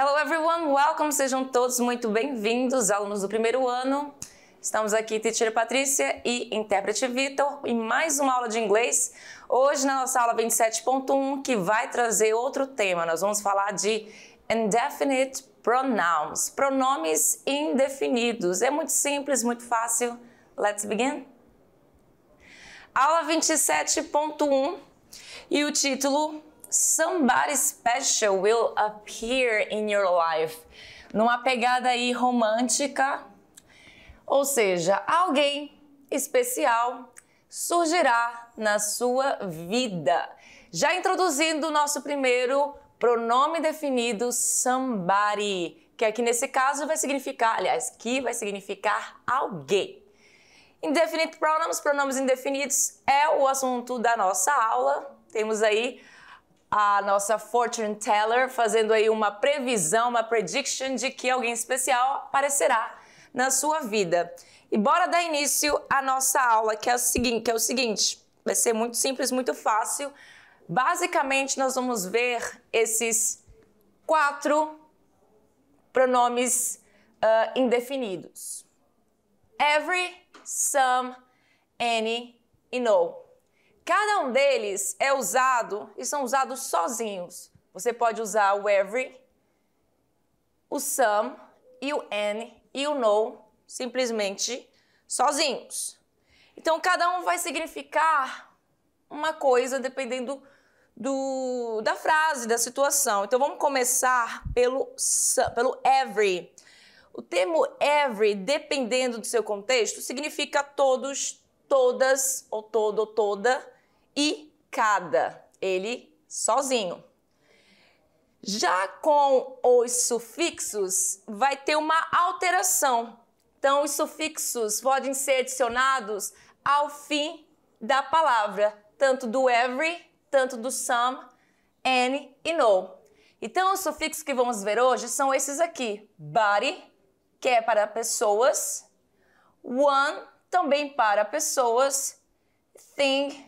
Hello everyone, welcome, sejam todos muito bem-vindos, alunos do primeiro ano. Estamos aqui, Teacher Patrícia e Intérprete Vitor, em mais uma aula de inglês. Hoje na nossa aula 27.1, que vai trazer outro tema. Nós vamos falar de indefinite pronouns, pronomes indefinidos. É muito simples, muito fácil. Let's begin. Aula 27.1 e o título Somebody Special Will Appear in Your Life. Numa pegada aí romântica, ou seja, alguém especial surgirá na sua vida. Já introduzindo o nosso primeiro pronome definido, somebody, que aqui nesse caso vai significar, aliás, que vai significar alguém. Indefinite pronouns, pronomes indefinidos, é o assunto da nossa aula. Temos aí a nossa fortune teller fazendo aí uma previsão, uma prediction de que alguém especial aparecerá na sua vida. E bora dar início à nossa aula, que é o seguinte, vai ser muito simples, muito fácil. Basicamente, nós vamos ver esses 4 pronomes indefinidos. Every, some, any e no. Cada um deles é usado e são usados sozinhos. Você pode usar o every, o some e o any e o no simplesmente sozinhos. Então, cada um vai significar uma coisa dependendo da frase, da situação. Então, vamos começar pelo every. O termo every, dependendo do seu contexto, significa todos, todas, ou todo, ou toda, e cada, ele sozinho. Já com os sufixos, vai ter uma alteração. Então, os sufixos podem ser adicionados ao fim da palavra, tanto do every, tanto do some, any e no. Então, os sufixos que vamos ver hoje são esses aqui. Body, que é para pessoas. One, também para pessoas. Thing,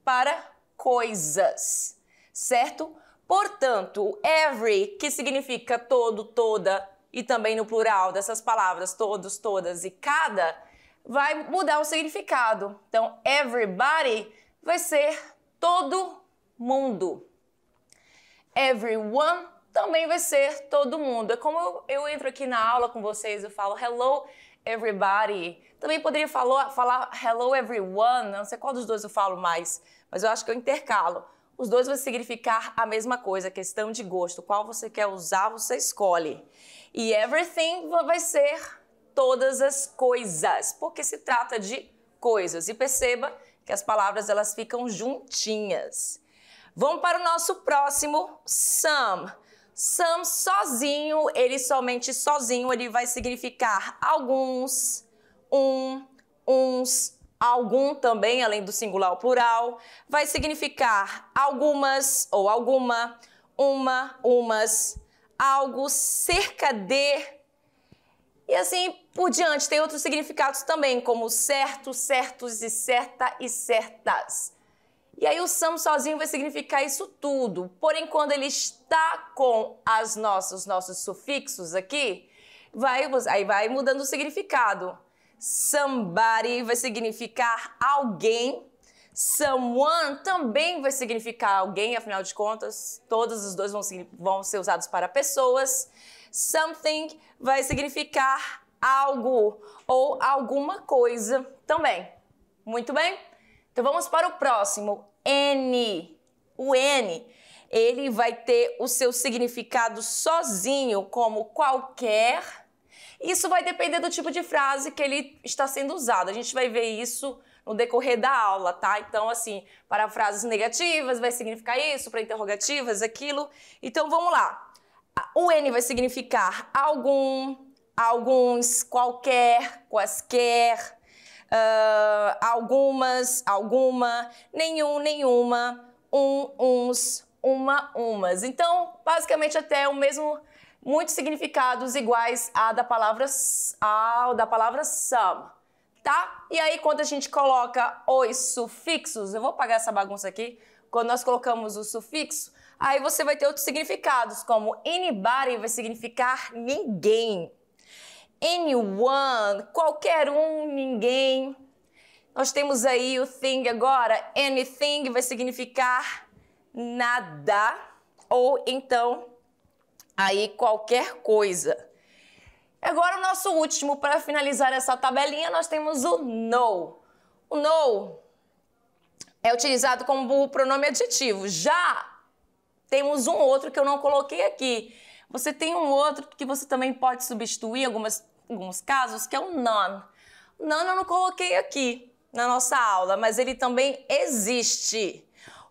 para coisas, certo? Portanto, every, que significa todo, toda, e também no plural dessas palavras, todos, todas e cada, vai mudar o significado. Então, everybody vai ser todo mundo. Everyone também vai ser todo mundo. É como eu entro aqui na aula com vocês, eu falo hello everybody. Também poderia falar hello everyone, não sei qual dos dois eu falo mais, mas eu acho que eu intercalo. Os dois vão significar a mesma coisa, questão de gosto. Qual você quer usar, você escolhe. E everything vai ser todas as coisas, porque se trata de coisas. E perceba que as palavras elas ficam juntinhas. Vamos para o nosso próximo, some. Some sozinho, ele somente sozinho, ele vai significar alguns, uns, algum também, além do singular ou plural. Vai significar algumas ou alguma, uma, umas, algo, cerca de. E assim por diante, tem outros significados também, como certo, certos e certa e certas. E aí o some sozinho vai significar isso tudo. Porém, quando ele está com os nossos sufixos aqui, aí vai mudando o significado. Somebody vai significar alguém. Someone também vai significar alguém, afinal de contas, todos os dois vão ser usados para pessoas. Something vai significar algo ou alguma coisa também. Muito bem? Então vamos para o próximo, any. O any, ele vai ter o seu significado sozinho como qualquer. Isso vai depender do tipo de frase que ele está sendo usado. A gente vai ver isso no decorrer da aula, tá? Então, assim, para frases negativas vai significar isso, para interrogativas, aquilo. Então, vamos lá. O any vai significar algum, alguns, qualquer, quaisquer, algumas, alguma, nenhum, nenhuma, uns, umas. Então, basicamente até o mesmo, muitos significados iguais ao da palavra some, tá? E aí quando a gente coloca os sufixos, eu vou apagar essa bagunça aqui, quando nós colocamos o sufixo, Aí você vai ter outros significados, como anybody vai significar ninguém. Anyone, qualquer um, ninguém. Nós temos aí o thing agora. Anything vai significar nada. Ou então, aí qualquer coisa. Agora o nosso último, para finalizar essa tabelinha, nós temos o no. O no é utilizado como pronome adjetivo. Já temos um outro que eu não coloquei aqui. Você tem um outro que você também pode substituir em alguns casos, que é o none. None eu não coloquei aqui na nossa aula, mas ele também existe.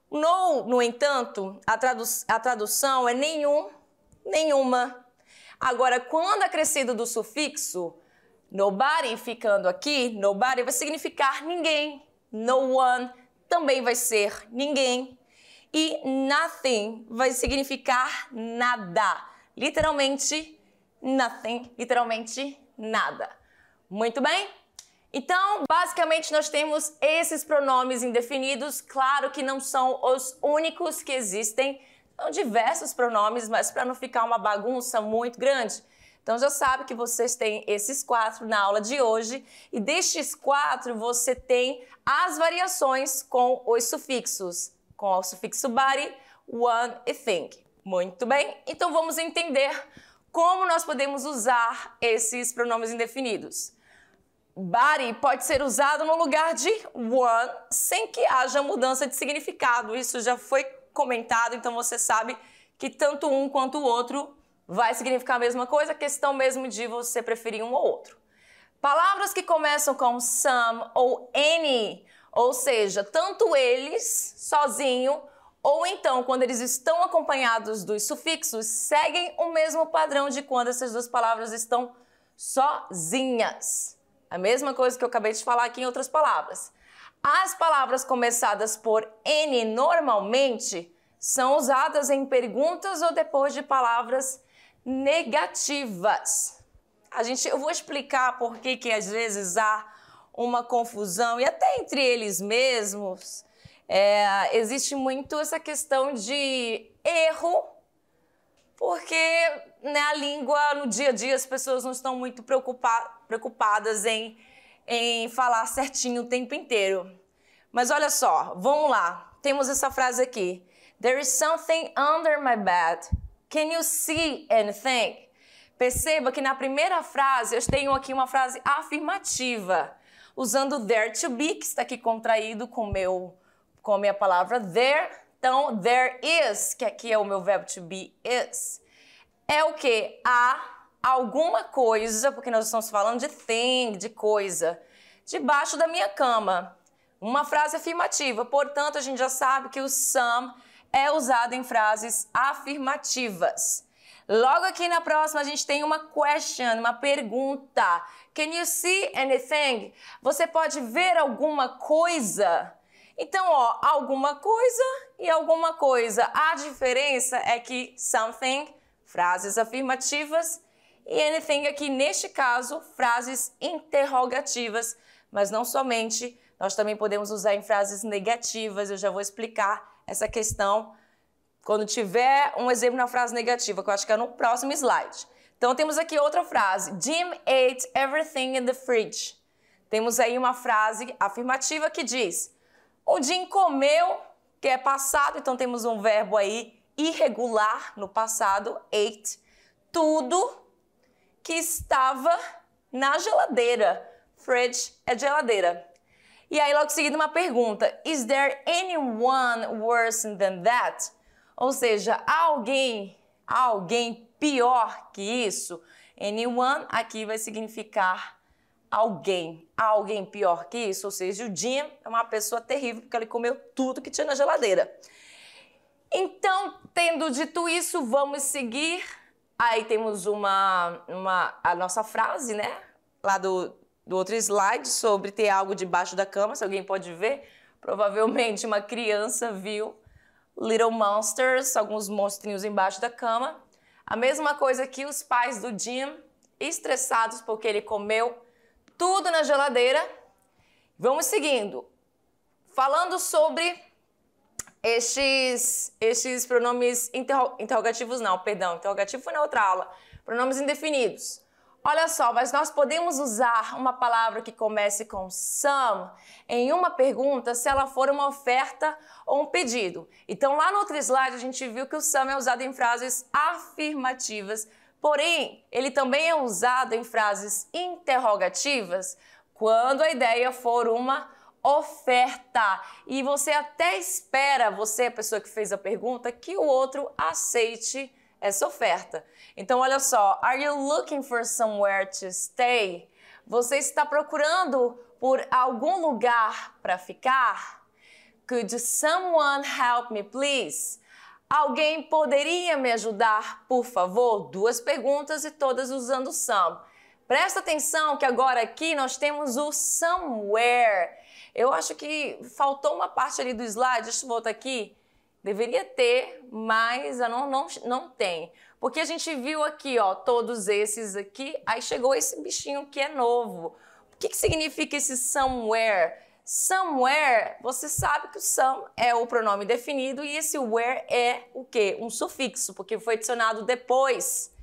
No entanto, a tradução é nenhum, nenhuma. Agora, quando acrescido do sufixo nobody ficando aqui, nobody vai significar ninguém. No one também vai ser ninguém. E nothing vai significar nada. Literalmente, nothing. Literalmente, nada. Muito bem? Então, basicamente, nós temos esses pronomes indefinidos. Claro que não são os únicos que existem. São diversos pronomes, mas para não ficar uma bagunça muito grande. Então, já sabe que vocês têm esses 4 na aula de hoje. E destes 4, você tem as variações com os sufixos. Com o sufixo body, one e thing. Muito bem? Então, vamos entender como nós podemos usar esses pronomes indefinidos. Body pode ser usado no lugar de one, sem que haja mudança de significado. Isso já foi comentado, então você sabe que tanto um quanto o outro vai significar a mesma coisa, questão mesmo de você preferir um ou outro. Palavras que começam com some ou any, ou seja, tanto eles, sozinho, ou então quando eles estão acompanhados dos sufixos, seguem o mesmo padrão de quando essas duas palavras estão sozinhas. A mesma coisa que eu acabei de falar aqui em outras palavras. As palavras começadas por N normalmente são usadas em perguntas ou depois de palavras negativas. Eu vou explicar por que às vezes há uma confusão e até entre eles mesmos existe muito essa questão de erro, porque na língua, no dia a dia, as pessoas não estão muito preocupadas em falar certinho o tempo inteiro. Mas olha só, vamos lá. Temos essa frase aqui. There is something under my bed. Can you see anything? Perceba que na primeira frase eu tenho aqui uma frase afirmativa, usando there to be, que está aqui contraído com a minha palavra there. Então, there is, que aqui é o meu verbo to be, is. É o quê? Há alguma coisa, porque nós estamos falando de thing, de coisa, debaixo da minha cama. Uma frase afirmativa, portanto, a gente já sabe que o some é usado em frases afirmativas. Logo aqui na próxima, a gente tem uma question, uma pergunta. Can you see anything? Você pode ver alguma coisa? Então, alguma coisa e alguma coisa. A diferença é que something, frases afirmativas, e anything aqui, neste caso, frases interrogativas. Mas não somente, nós também podemos usar em frases negativas. Eu já vou explicar essa questão quando tiver um exemplo na frase negativa, que eu acho que é no próximo slide. Então, temos aqui outra frase. Jim ate everything in the fridge. Temos aí uma frase afirmativa que diz: o Jim comeu, que é passado, então temos um verbo aí irregular no passado, ate, tudo que estava na geladeira. Fridge é geladeira. E aí, logo em seguida, uma pergunta. Is there anyone worse than that? Ou seja, há alguém pior que isso? Anyone aqui vai significar alguém pior que isso. Ou seja, o Jim é uma pessoa terrível porque ele comeu tudo que tinha na geladeira. Então, tendo dito isso, vamos seguir. Aí temos a nossa frase, né? Lá do outro slide, sobre ter algo debaixo da cama, se alguém pode ver. Provavelmente uma criança viu Little Monsters, alguns monstrinhos embaixo da cama. A mesma coisa que os pais do Jim, estressados porque ele comeu tudo na geladeira. Vamos seguindo. Falando sobre estes pronomes interrogativos não, perdão, interrogativo foi na outra aula, pronomes indefinidos. Olha só, mas nós podemos usar uma palavra que comece com some em uma pergunta se ela for uma oferta ou um pedido. Então, lá no outro slide, a gente viu que o some é usado em frases afirmativas, porém, ele também é usado em frases interrogativas quando a ideia for uma oferta. E você até espera, você, a pessoa que fez a pergunta, que o outro aceite essa oferta. Então, olha só, are you looking for somewhere to stay? Você está procurando por algum lugar para ficar? Could someone help me, please? Alguém poderia me ajudar, por favor? Duas perguntas e todas usando some. Presta atenção que agora aqui nós temos o somewhere. Eu acho que faltou uma parte ali do slide, deixa eu voltar aqui. Deveria ter, mas não tem. Porque a gente viu aqui, ó, todos esses aqui, aí chegou esse bichinho que é novo. O que significa esse somewhere? Somewhere, você sabe que o some é o pronome definido e esse where é o quê? Um sufixo, porque foi adicionado depois.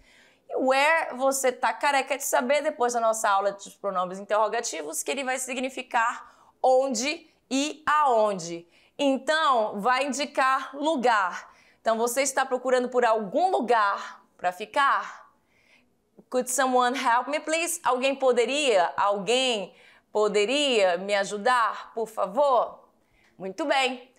E where, você tá careca de saber, depois da nossa aula de pronomes interrogativos, que ele vai significar onde e aonde. Então, vai indicar lugar. Então, você está procurando por algum lugar para ficar? Could someone help me, please? Alguém poderia me ajudar, por favor? Muito bem.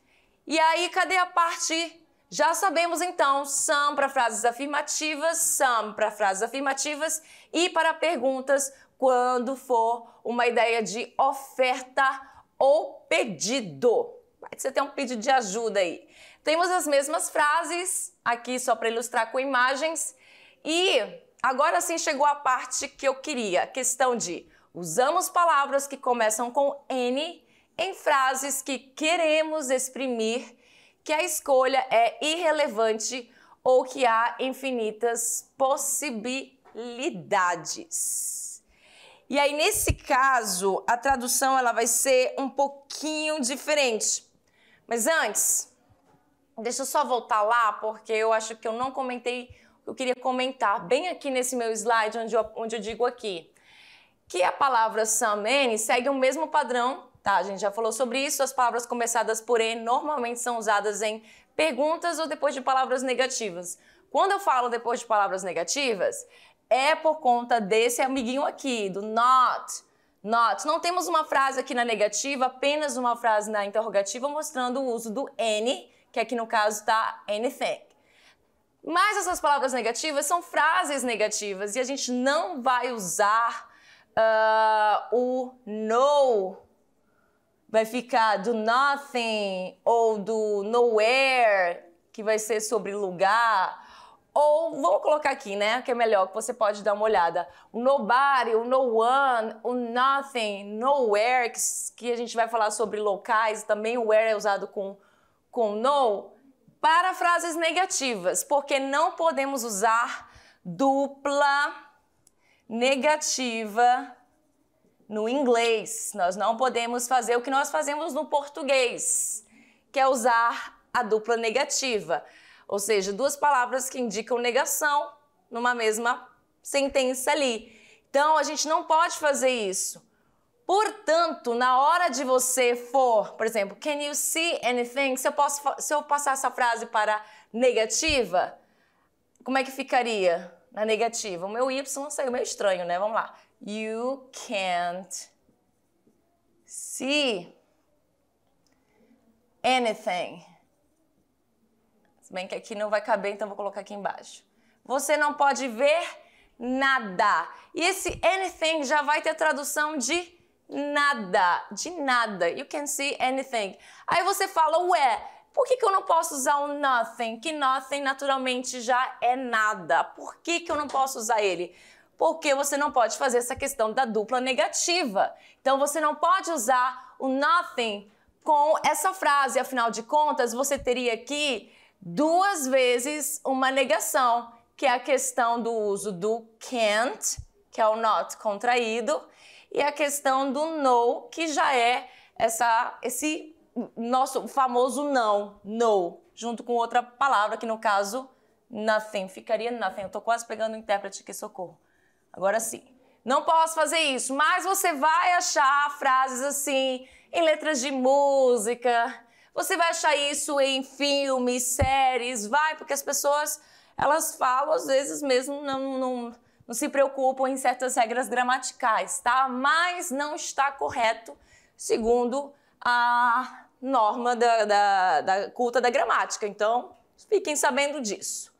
E aí, cadê a parte? Já sabemos, então, some para frases afirmativas, some para frases afirmativas e para perguntas quando for uma ideia de oferta ou pedido. Você tem um pedido de ajuda aí. Temos as mesmas frases aqui só para ilustrar com imagens. E agora sim chegou a parte que eu queria, a questão de usamos palavras que começam com N em frases que queremos exprimir que a escolha é irrelevante ou que há infinitas possibilidades. E aí, nesse caso, a tradução ela vai ser um pouquinho diferente. Mas antes, deixa eu só voltar lá, porque eu acho que eu não comentei o que eu queria comentar. Bem aqui nesse meu slide, onde eu digo aqui, que a palavra some, N, segue o mesmo padrão, tá? A gente já falou sobre isso, as palavras começadas por N normalmente são usadas em perguntas ou depois de palavras negativas. Quando eu falo depois de palavras negativas, é por conta desse amiguinho aqui, do not. Not. Não temos uma frase aqui na negativa, apenas uma frase na interrogativa mostrando o uso do N, que aqui no caso está anything. Mas essas palavras negativas são frases negativas e a gente não vai usar o no. Vai ficar do nothing ou do nowhere, que vai ser sobre lugar. Ou, vamos colocar aqui, né, que é melhor, que você pode dar uma olhada. O nobody, o no one, o nothing, nowhere, que a gente vai falar sobre locais, também o where é usado com no, para frases negativas, porque não podemos usar dupla negativa no inglês. Nós não podemos fazer o que nós fazemos no português, que é usar a dupla negativa. Ou seja, duas palavras que indicam negação numa mesma sentença ali. Então, a gente não pode fazer isso. Portanto, na hora de você for, por exemplo, can you see anything? Se eu passar essa frase para negativa, como é que ficaria na negativa? O meu Y saiu meio estranho, né? Vamos lá. You can't see anything. Se bem que aqui não vai caber, então vou colocar aqui embaixo. Você não pode ver nada. E esse anything já vai ter tradução de nada, de nada. You can see anything. Aí você fala, ué, por que eu não posso usar o nothing? Que nothing naturalmente já é nada. Por que eu não posso usar ele? Porque você não pode fazer essa questão da dupla negativa. Então você não pode usar o nothing com essa frase. Afinal de contas, você teria aqui duas vezes uma negação, que é a questão do uso do can't, que é o not contraído, e a questão do no, que já é esse nosso famoso não, no, junto com outra palavra, que no caso, nothing, ficaria nothing. Eu tô quase pegando o intérprete aqui, socorro. Agora sim. Não posso fazer isso, mas você vai achar frases assim em letras de música, você vai achar isso em filmes, séries, porque as pessoas, elas falam, às vezes mesmo não se preocupam em certas regras gramaticais, tá? Mas não está correto, segundo a norma da culta da gramática. Então, fiquem sabendo disso.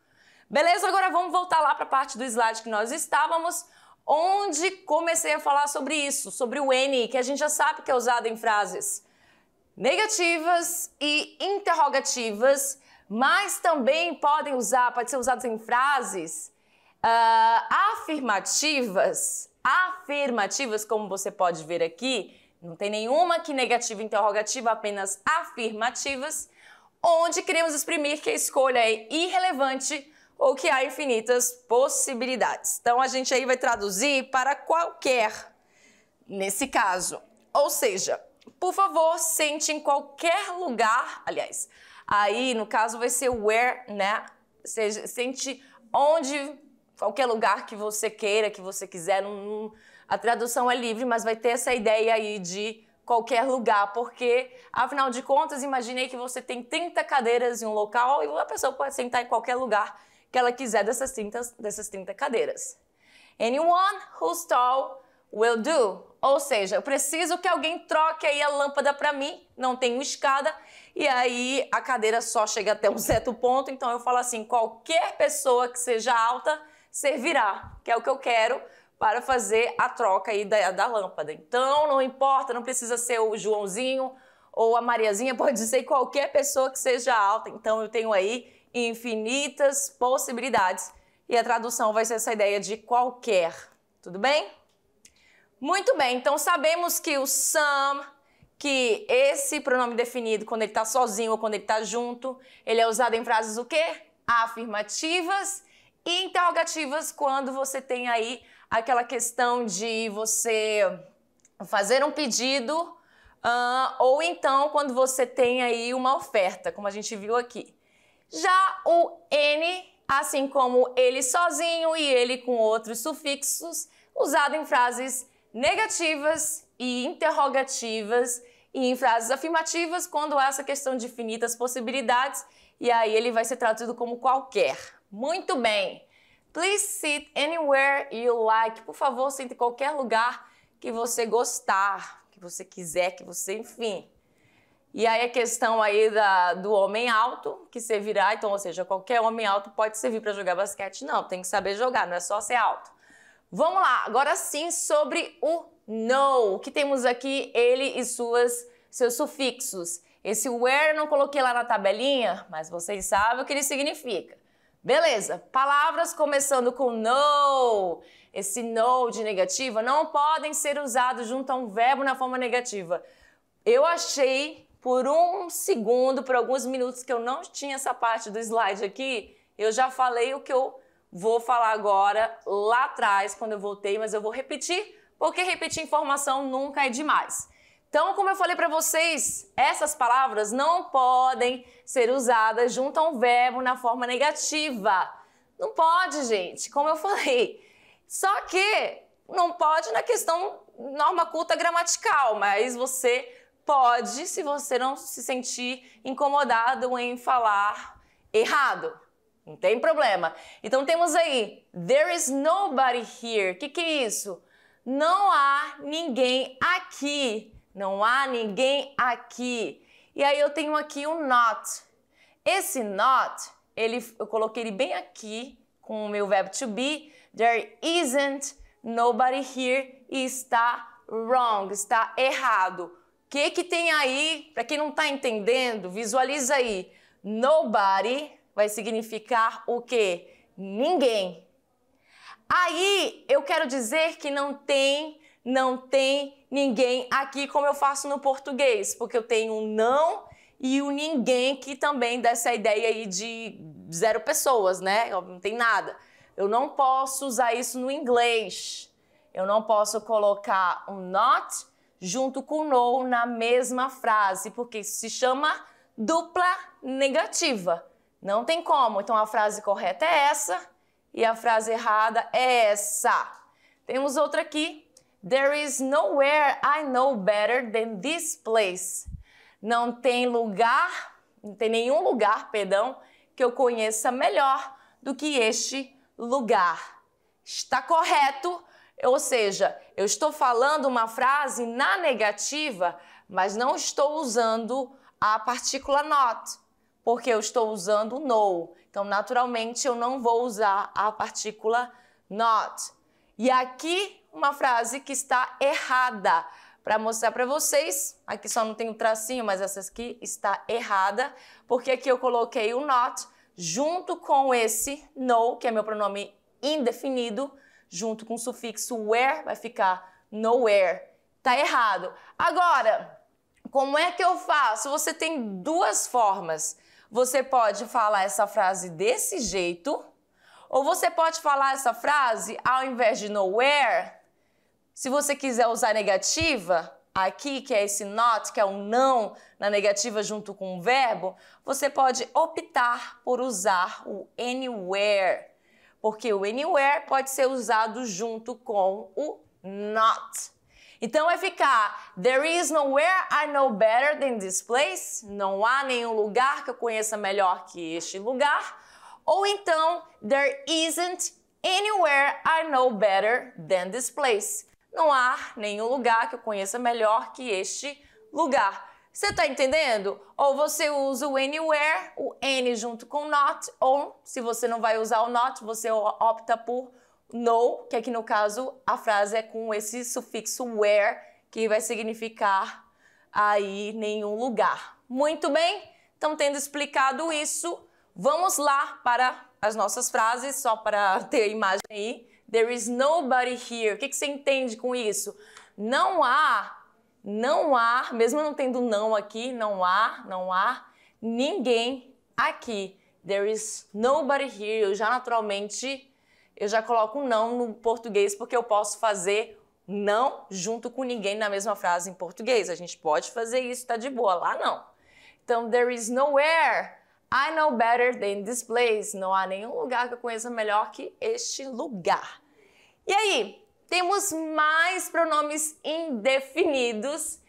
Beleza? Agora vamos voltar lá para a parte do slide que nós estávamos, onde comecei a falar sobre isso, sobre o N, que a gente já sabe que é usado em frases negativas e interrogativas, mas também pode ser usados em frases afirmativas, como você pode ver aqui, não tem nenhuma aqui negativa e interrogativa, apenas afirmativas, onde queremos exprimir que a escolha é irrelevante ou que há infinitas possibilidades. Então, a gente aí vai traduzir para qualquer, nesse caso. Ou seja, por favor, sente em qualquer lugar, aliás, aí no caso vai ser where, né? Ou seja, sente onde, qualquer lugar que você queira, que você quiser. A tradução é livre, mas vai ter essa ideia aí de qualquer lugar, porque, afinal de contas, imaginei que você tem 30 cadeiras em um local e a pessoa pode sentar em qualquer lugar que ela quiser dessas 30 cadeiras. Anyone who's tall will do. Ou seja, eu preciso que alguém troque aí a lâmpada para mim, não tenho escada, e aí a cadeira só chega até um certo ponto, então eu falo assim, qualquer pessoa que seja alta servirá, que é o que eu quero para fazer a troca aí da lâmpada. Então, não importa, não precisa ser o Joãozinho ou a Mariazinha, pode ser qualquer pessoa que seja alta. Então, eu tenho aí infinitas possibilidades e a tradução vai ser essa ideia de qualquer. Tudo bem? Muito bem, então sabemos que o some, que esse pronome definido quando ele está sozinho ou quando ele está junto, ele é usado em frases o quê? Afirmativas e interrogativas quando você tem aí aquela questão de você fazer um pedido ou então quando você tem aí uma oferta, como a gente viu aqui. Já o N, assim como ele sozinho e ele com outros sufixos, usado em frases negativas e interrogativas e em frases afirmativas quando há essa questão de infinitas possibilidades e aí ele vai ser traduzido como qualquer. Muito bem. Please sit anywhere you like. Por favor, sente em qualquer lugar que você gostar, que você quiser, que você, enfim. E aí a questão aí do homem alto, que servirá, então, ou seja, qualquer homem alto pode servir para jogar basquete. Não, tem que saber jogar, não é só ser alto. Vamos lá, agora sim sobre o no, que temos aqui ele e seus sufixos. Esse where eu não coloquei lá na tabelinha, mas vocês sabem o que ele significa. Beleza, palavras começando com no, esse no de negativa não podem ser usados junto a um verbo na forma negativa. Eu achei por um segundo, por alguns minutos que eu não tinha essa parte do slide aqui, eu já falei o que eu vou falar agora lá atrás, quando eu voltei, mas eu vou repetir, porque repetir informação nunca é demais. Então, como eu falei para vocês, essas palavras não podem ser usadas junto a um verbo na forma negativa. Não pode, gente, como eu falei. Só que não pode na questão norma culta gramatical, mas você pode se você não se sentir incomodado em falar errado. Não tem problema. Então temos aí, there is nobody here. O que é isso? Não há ninguém aqui. Não há ninguém aqui. E aí eu tenho aqui um not. Esse not, eu coloquei ele bem aqui com o meu verbo to be. There isn't nobody here. E está wrong, está errado. O que tem aí? Para quem não está entendendo, visualiza aí. Nobody vai significar o quê? Ninguém. Aí eu quero dizer que não tem ninguém aqui como eu faço no português, porque eu tenho um não e o ninguém que também dá essa ideia aí de 0 pessoas, né? Não tem nada. Eu não posso usar isso no inglês. Eu não posso colocar um not junto com no na mesma frase, porque isso se chama dupla negativa. Não tem como. Então, a frase correta é essa e a frase errada é essa. Temos outra aqui. There is nowhere I know better than this place. Não tem nenhum lugar, que eu conheça melhor do que este lugar. Está correto? Ou seja, eu estou falando uma frase na negativa, mas não estou usando a partícula not, porque eu estou usando no. Então, naturalmente, eu não vou usar a partícula not. E aqui, uma frase que está errada. Para mostrar para vocês, aqui só não tem o tracinho, mas essa aqui está errada, porque aqui eu coloquei o not junto com esse no, que é meu pronome indefinido, junto com o sufixo where, vai ficar nowhere. Tá errado. Agora, como é que eu faço? Você tem duas formas. Você pode falar essa frase desse jeito, ou você pode falar essa frase ao invés de nowhere. Se você quiser usar negativa, aqui, que é esse not, que é um não na negativa junto com o verbo, você pode optar por usar o anywhere, porque o anywhere pode ser usado junto com o not. Então vai ficar there is nowhere I know better than this place. Não há nenhum lugar que eu conheça melhor que este lugar. Ou então there isn't anywhere I know better than this place. Não há nenhum lugar que eu conheça melhor que este lugar. Você está entendendo? Ou você usa o anywhere, o any junto com not, ou se você não vai usar o not, você opta por no, que aqui no caso a frase é com esse sufixo where, que vai significar aí nenhum lugar. Muito bem? Então, tendo explicado isso, vamos lá para as nossas frases, só para ter a imagem aí. There is nobody here. O que você entende com isso? Não há, mesmo não tendo não aqui, não há ninguém aqui. There is nobody here. Eu já coloco não no português porque eu posso fazer não junto com ninguém na mesma frase em português. A gente pode fazer isso, tá de boa. Lá não. Então, there is nowhere I know better than this place. Não há nenhum lugar que eu conheça melhor que este lugar. E aí, temos mais pronomes indefinidos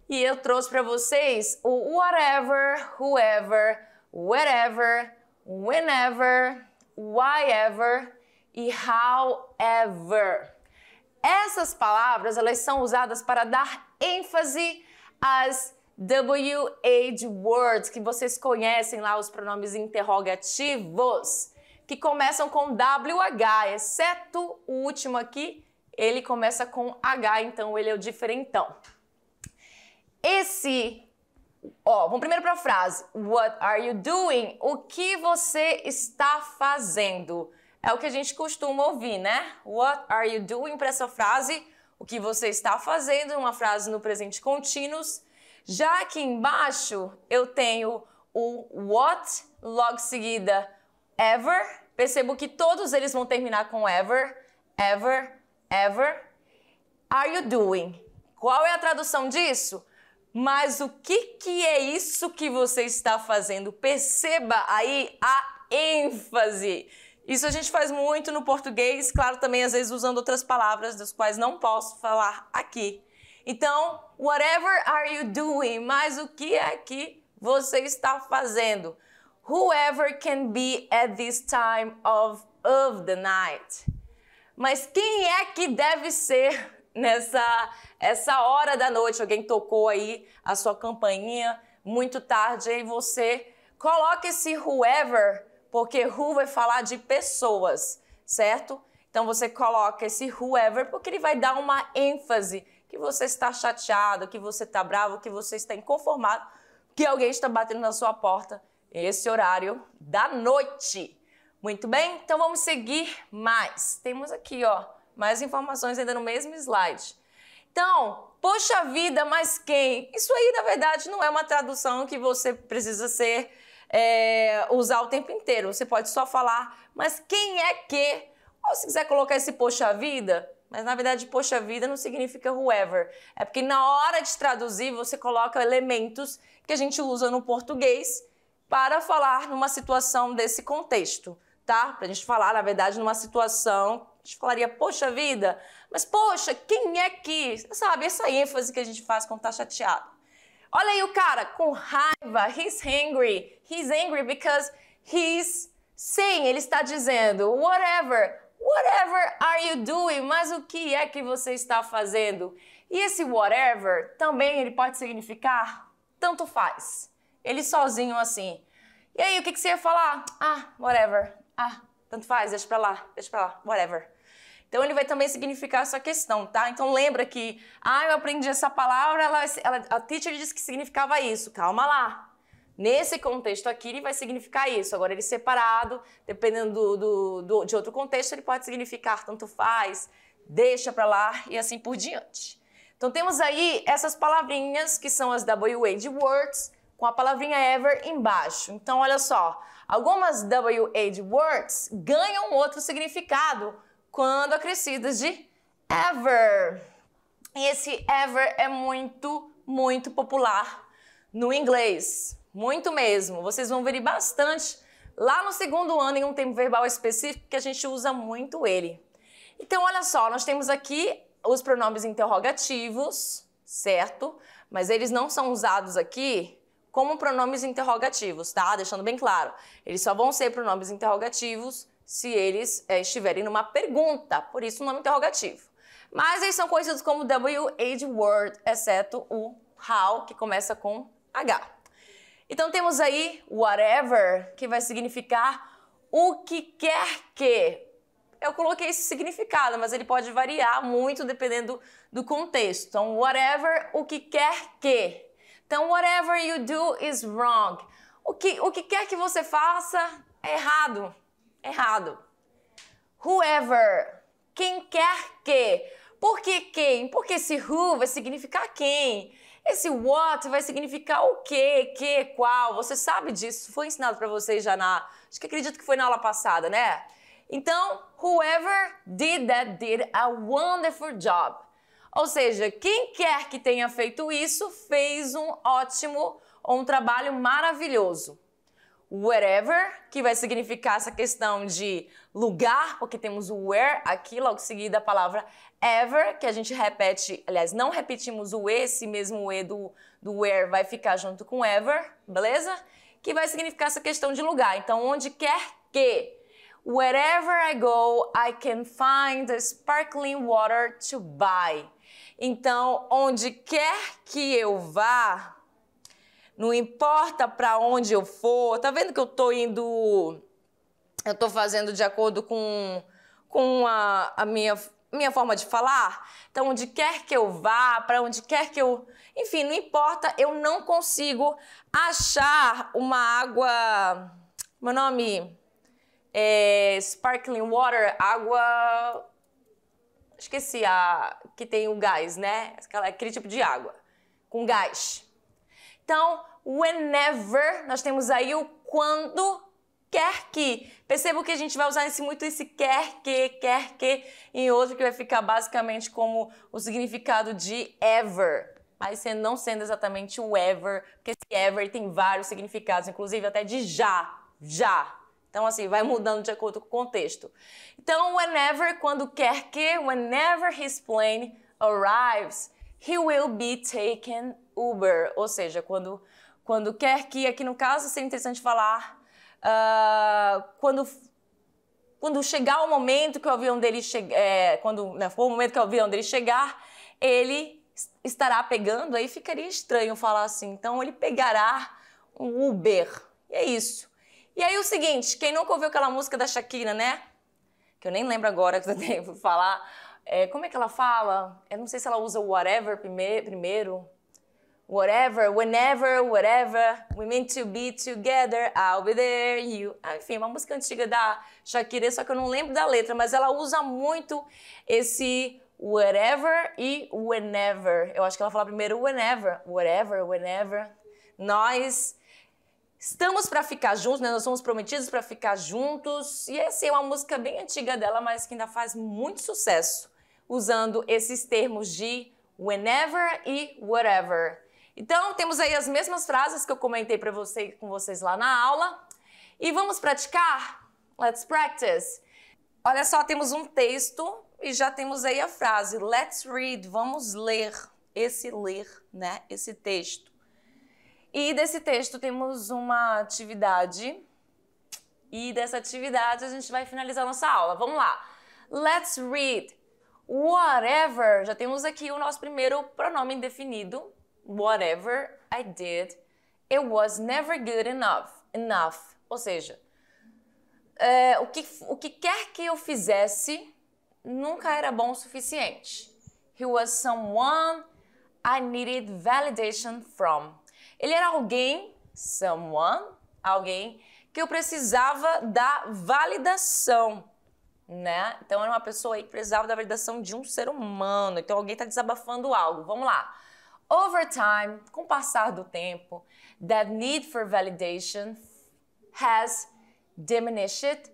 e eu trouxe para vocês o whatever, whoever, wherever, whenever, whyever e however. Essas palavras, elas são usadas para dar ênfase às WH words, que vocês conhecem lá, os pronomes interrogativos, que começam com WH, exceto o último aqui, ele começa com H, então ele é o diferentão. Vamos primeiro para a frase. What are you doing? O que você está fazendo? É o que a gente costuma ouvir, né? What are you doing para essa frase? O que você está fazendo? Uma frase no presente contínuo. Já aqui embaixo eu tenho o what, logo seguida ever. Percebo que todos eles vão terminar com ever, ever, ever. Are you doing? Qual é a tradução disso? Mas o que é isso que você está fazendo? Perceba aí a ênfase. Isso a gente faz muito no português, claro, também às vezes usando outras palavras, das quais não posso falar aqui. Então, whatever are you doing? Mas o que é que você está fazendo? Whoever can be at this time of the night. Mas quem é que deve ser essa hora da noite? Alguém tocou aí a sua campainha muito tarde, aí você coloca esse whoever, porque who vai falar de pessoas, certo? Então você coloca esse whoever porque ele vai dar uma ênfase que você está chateado, que você está bravo, que você está inconformado, que alguém está batendo na sua porta esse horário da noite. Muito bem? Então vamos seguir mais. Temos aqui, mais informações ainda no mesmo slide. Então, poxa vida, mas quem? Isso aí, na verdade, não é uma tradução que você precisa usar o tempo inteiro. Você pode só falar, mas quem é que? Ou se quiser colocar esse poxa vida, Mas na verdade, poxa vida não significa whoever. É porque na hora de traduzir você coloca elementos que a gente usa no português para falar numa situação desse contexto, tá? Pra gente falar, na verdade, numa situação, a gente falaria, poxa vida, mas poxa, quem é que... Sabe, essa ênfase que a gente faz quando tá chateado. Olha aí o cara com raiva, he's angry. He's angry because he's saying, ele está dizendo, whatever are you doing? Mas o que é que você está fazendo? E esse whatever também ele pode significar tanto faz. Ele sozinho assim. E aí, o que você ia falar? Ah, whatever. Ah, tanto faz, deixa pra lá, whatever. Então, ele vai também significar essa questão, tá? Então, lembra que, eu aprendi essa palavra, a teacher disse que significava isso. Calma lá. Nesse contexto aqui, ele vai significar isso. Agora, ele separado, dependendo de outro contexto, ele pode significar tanto faz, deixa pra lá e assim por diante. Então, temos aí essas palavrinhas que são as WH words, com a palavrinha ever embaixo. Então, olha só, algumas WH words ganham outro significado quando acrescidas de ever. E esse ever é muito, muito popular no inglês. Muito mesmo. Vocês vão ver bastante lá no segundo ano em um tempo verbal específico que a gente usa muito ele. Então, olha só, nós temos aqui os pronomes interrogativos, certo? Mas eles não são usados aqui como pronomes interrogativos, tá? Deixando bem claro. Eles só vão ser pronomes interrogativos se eles estiverem numa pergunta, por isso o nome interrogativo. Mas eles são conhecidos como WH word, exceto o how, que começa com H. Então temos aí whatever, que vai significar o que quer que. Eu coloquei esse significado, mas ele pode variar muito dependendo do contexto. Então, whatever, o que quer que. Então, whatever you do is wrong. O que quer que você faça é errado. Errado. Whoever, quem quer que. Por que quem? Porque esse who vai significar quem. Esse what vai significar o quê, que, qual. Você sabe disso, foi ensinado para vocês já acho que acredito que foi na aula passada, né? Então, whoever did that did a wonderful job. Ou seja, quem quer que tenha feito isso fez um ótimo ou um trabalho maravilhoso. Wherever, que vai significar essa questão de lugar, porque temos o where aqui, logo seguida a palavra ever, que a gente repete, aliás, não repetimos o e, esse mesmo e do where vai ficar junto com ever, beleza? Que vai significar essa questão de lugar. Então, onde quer que. Wherever I go, I can find the sparkling water to buy. Então, onde quer que eu vá, não importa para onde eu for, tá vendo que eu tô fazendo de acordo com a minha forma de falar? Então, onde quer que eu vá, para onde quer que eu... Enfim, não importa, eu não consigo achar uma água... Meu nome é sparkling water, água... Esqueci que tem o gás, né? Aquele tipo de água, com gás. Então, whenever, nós temos aí o quando quer que. Perceba que a gente vai usar muito esse quer que, em outro que vai ficar basicamente como o significado de ever. Mas não sendo exatamente o ever, porque esse ever tem vários significados, inclusive até de já. Então, assim, vai mudando de acordo com o contexto. Então, whenever, quando quer que, whenever his plane arrives, he will be taken Uber. Ou seja, quando quer que, aqui no caso, seria interessante falar, quando chegar o momento que o avião dele for o momento que o avião dele chegar, ele estará pegando, aí ficaria estranho falar assim. Então, ele pegará um Uber. E é isso. E aí o seguinte, quem nunca ouviu aquela música da Shakira, né? Que eu nem lembro agora que eu tenho que falar. Como é que ela fala? Eu não sei se ela usa o whatever primeiro. Whatever, whenever, whatever, we meant to be together, I'll be there, you... Enfim, uma música antiga da Shakira, só que eu não lembro da letra, mas ela usa muito esse whatever e whenever. Eu acho que ela fala primeiro whenever, whatever, whenever. Nós... estamos para ficar juntos, né? Nós somos prometidos para ficar juntos. E essa é uma música bem antiga dela, mas que ainda faz muito sucesso. usando esses termos de whenever e whatever. Então, temos aí as mesmas frases que eu comentei com vocês lá na aula. E vamos praticar? Let's practice. Olha só, temos um texto e já temos aí a frase. Let's read. Vamos ler. Né? Esse texto. E desse texto temos uma atividade. E dessa atividade a gente vai finalizar nossa aula. Vamos lá. Let's read. Whatever. Já temos aqui o nosso primeiro pronome indefinido. Whatever I did, it was never good enough. Ou seja, o que quer que eu fizesse nunca era bom o suficiente. He was someone I needed validation from. Ele era alguém que eu precisava da validação, né? Então era uma pessoa aí que precisava da validação de um ser humano. Então alguém está desabafando algo. Vamos lá. Over time, com o passar do tempo, that need for validation has diminished.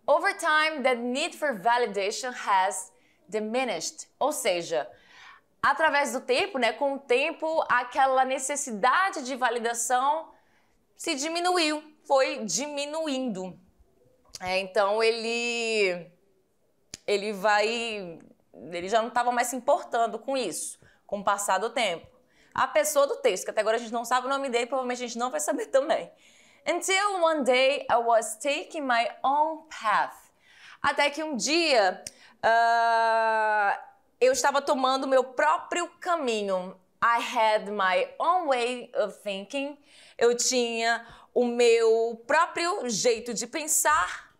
Over time, that need for validation has diminished. Ou seja, através do tempo, né, com o tempo, aquela necessidade de validação se diminuiu, foi diminuindo. Então ele já não estava mais se importando com isso, com o passar do tempo. A pessoa do texto, que até agora a gente não sabe o nome dele, provavelmente a gente não vai saber também. Until one day I was taking my own path. Até que um dia eu estava tomando meu próprio caminho. I had my own way of thinking. Eu tinha o meu próprio jeito de pensar.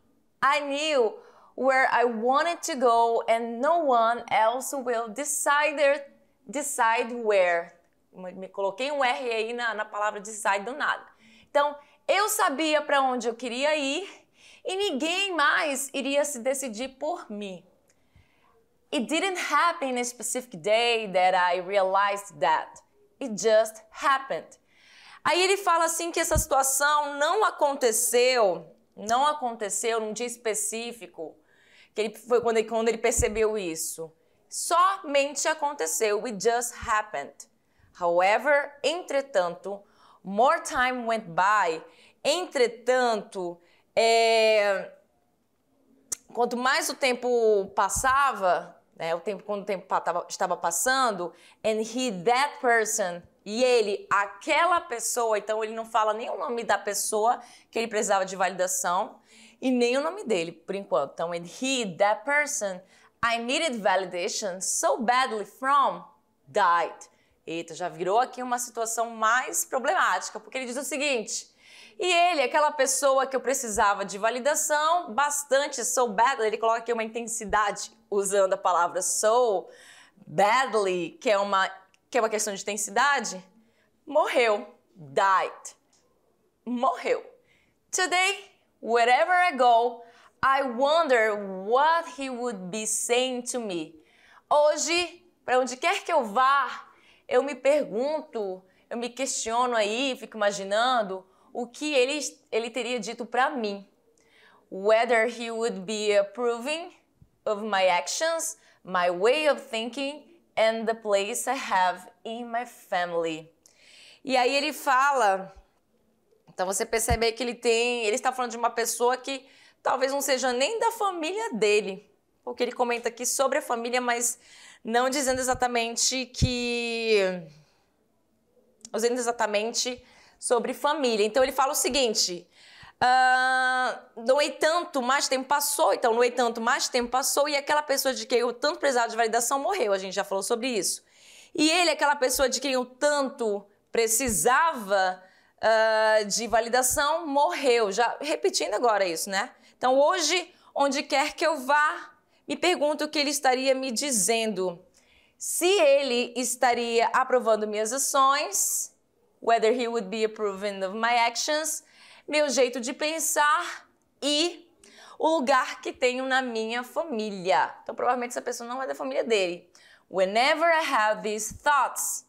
I knew where I wanted to go and no one else will decide where. Me coloquei um R aí na palavra decide do nada. Então, eu sabia para onde eu queria ir e ninguém mais iria se decidir por mim. It didn't happen in a specific day that I realized that. It just happened. Aí ele fala assim que essa situação não aconteceu num dia específico. Que foi quando ele percebeu isso. Somente aconteceu. It just happened. However, entretanto, more time went by. Entretanto, quanto mais o tempo passava, né, quando o tempo estava passando, and that person, e ele, aquela pessoa, então ele não fala nem o nome da pessoa que ele precisava de validação, e nem o nome dele, por enquanto. Então, and that person, I needed validation so badly from, died. Eita, já virou aqui uma situação mais problemática, porque ele diz o seguinte, e ele, aquela pessoa que eu precisava de validação, bastante, so badly, ele coloca aqui uma intensidade, usando a palavra so badly, que é uma questão de intensidade, morreu, died, morreu. Today, wherever I go, I wonder what he would be saying to me. Hoje, para onde quer que eu vá, eu me pergunto, eu me questiono aí, fico imaginando o que ele teria dito para mim. Whether he would be approving of my actions, my way of thinking, and the place I have in my family. E aí ele fala, então você percebe aí que ele está falando de uma pessoa que talvez não seja nem da família dele, porque ele comenta aqui sobre a família, mas não dizendo exatamente sobre família. Então ele fala o seguinte, no entanto, mais tempo passou, e aquela pessoa de quem eu tanto precisava de validação morreu, a gente já falou sobre isso. E ele, aquela pessoa de quem eu tanto precisava de validação, morreu. Já repetindo agora isso, né? Então hoje, onde quer que eu vá, me pergunto o que ele estaria me dizendo. Se ele estaria aprovando minhas ações, whether he would be approving of my actions, meu jeito de pensar e o lugar que tenho na minha família. Então, provavelmente essa pessoa não é da família dele. Whenever I have these thoughts,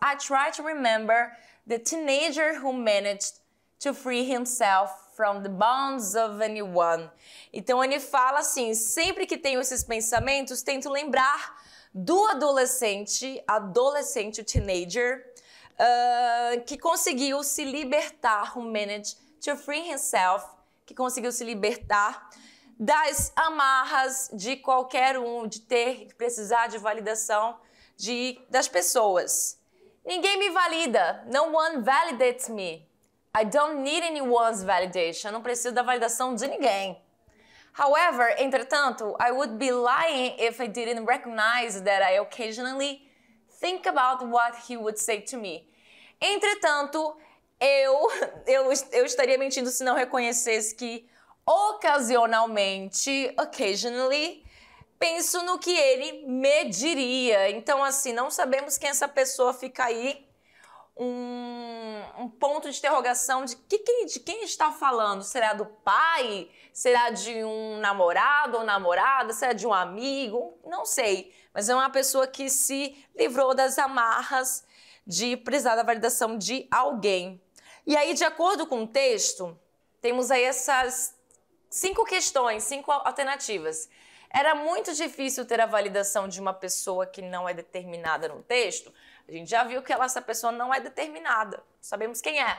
I try to remember the teenager who managed to free himself from the bonds of anyone. Então ele fala assim, sempre que tenho esses pensamentos, tento lembrar do adolescente, o teenager, que conseguiu se libertar, who managed to free himself, que conseguiu se libertar das amarras de qualquer um, de precisar de validação das pessoas. Ninguém me valida. No one validates me. I don't need anyone's validation. Eu não preciso da validação de ninguém. However, entretanto, I would be lying if I didn't recognize that I occasionally think about what he would say to me. Entretanto, eu estaria mentindo se não reconhecesse que ocasionalmente, occasionally, penso no que ele me diria. Então, assim, não sabemos quem essa pessoa, fica aí um ponto de interrogação de quem está falando. Será do pai? Será de um namorado ou namorada? Será de um amigo? Não sei. Mas é uma pessoa que se livrou das amarras de precisar da validação de alguém. E aí, de acordo com o texto, temos aí essas 5 questões, 5 alternativas. Era muito difícil ter a validação de uma pessoa que não é determinada no texto. A gente já viu que essa pessoa não é determinada. Sabemos quem é.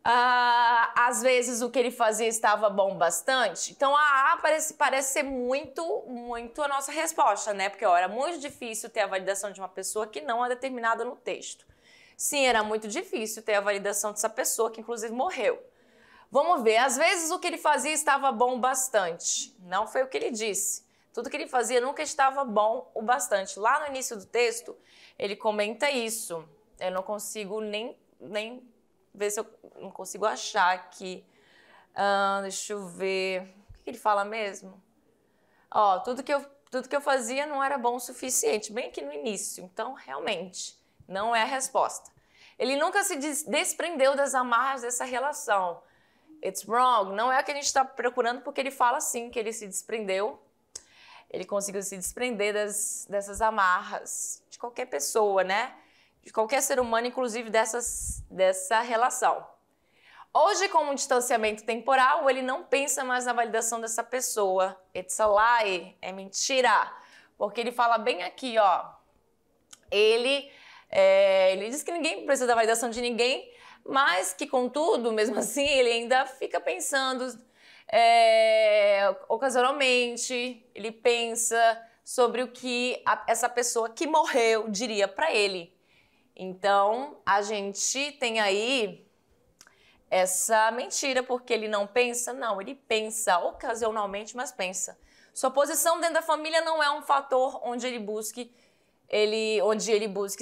Às vezes o que ele fazia estava bom bastante. Então a A parece ser muito a nossa resposta, né? Porque era muito difícil ter a validação de uma pessoa que não é determinada no texto. Sim, era muito difícil ter a validação dessa pessoa que inclusive morreu. Vamos ver, às vezes o que ele fazia estava bom bastante. Não foi o que ele disse. Tudo que ele fazia nunca estava bom o bastante. Lá no início do texto, ele comenta isso. Eu não consigo nem ver se eu não consigo achar aqui. Deixa eu ver. O que ele fala mesmo? Tudo que eu fazia não era bom o suficiente. Bem aqui no início. Então, realmente, não é a resposta. Ele nunca se desprendeu das amarras dessa relação. It's wrong. Não é o que a gente está procurando, porque ele fala assim, que ele se desprendeu. Ele conseguiu se desprender dessas amarras de qualquer pessoa, né? De qualquer ser humano, inclusive dessa relação. Hoje, como um distanciamento temporal, ele não pensa mais na validação dessa pessoa. It's a lie. É mentira. Porque ele fala bem aqui, ó. Ele diz que ninguém precisa da validação de ninguém, mas que, contudo, mesmo assim, ele ainda fica pensando ocasionalmente, ele pensa sobre o que essa pessoa que morreu diria para ele. Então, a gente tem aí essa mentira, porque ele não pensa? Não, ele pensa ocasionalmente, mas pensa. Sua posição dentro da família não é um fator onde ele busque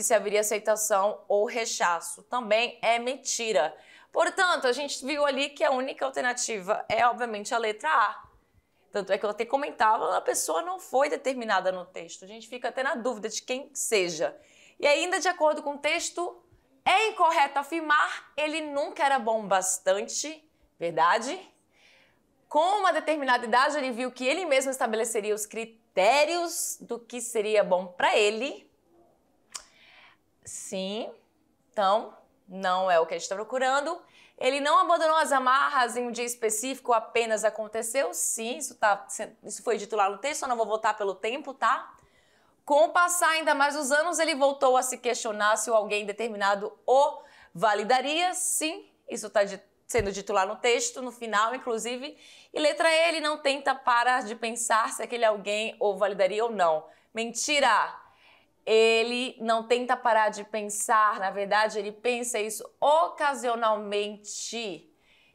se haveria aceitação ou rechaço. Também é mentira. Portanto, a gente viu ali que a única alternativa é, obviamente, a letra A. Tanto é que eu até comentava, a pessoa não foi determinada no texto. A gente fica até na dúvida de quem seja. E ainda, de acordo com o texto, é incorreto afirmar ele nunca era bom bastante, verdade? Com uma determinada idade, ele viu que ele mesmo estabeleceria os critérios do que seria bom para ele. Sim, então não é o que a gente está procurando. Ele não abandonou as amarras em um dia específico, apenas aconteceu. Sim, isso foi dito lá no texto, eu não vou voltar pelo tempo, tá? Com o passar ainda mais dos anos, ele voltou a se questionar se alguém determinado o validaria. Sim, isso está sendo dito lá no texto, no final, inclusive. E letra E, ele não tenta parar de pensar se aquele alguém o validaria ou não. Mentira! Ele não tenta parar de pensar, na verdade, ele pensa isso ocasionalmente.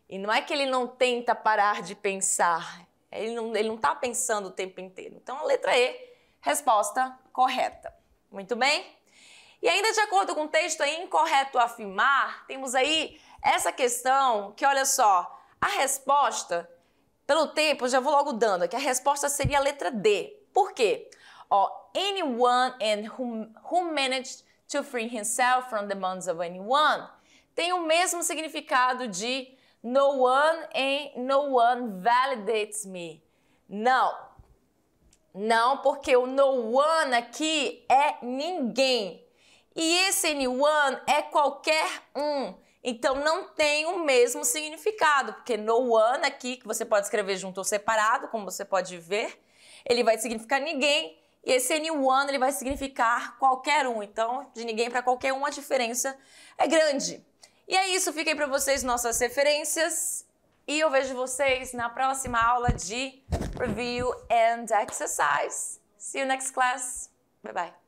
E não é que ele não tenta parar de pensar, ele não está pensando o tempo inteiro. Então, a letra E, resposta correta. Muito bem? E ainda de acordo com o texto, é incorreto afirmar, temos aí essa questão que, olha só, a resposta, pelo tempo, eu já vou logo dando aqui, a resposta seria a letra D. Por quê? Anyone and who managed to free himself from the bonds of anyone tem o mesmo significado de no one and no one validates me. Não, porque o no one aqui é ninguém. E esse anyone é qualquer um. Então, não tem o mesmo significado, porque no one aqui, que você pode escrever junto ou separado, como você pode ver, ele vai significar ninguém, e esse anyone ele vai significar qualquer um. Então, de ninguém para qualquer um, a diferença é grande. E é isso, fiquei para vocês nossas referências, e eu vejo vocês na próxima aula de Review and Exercise. See you next class. Bye bye.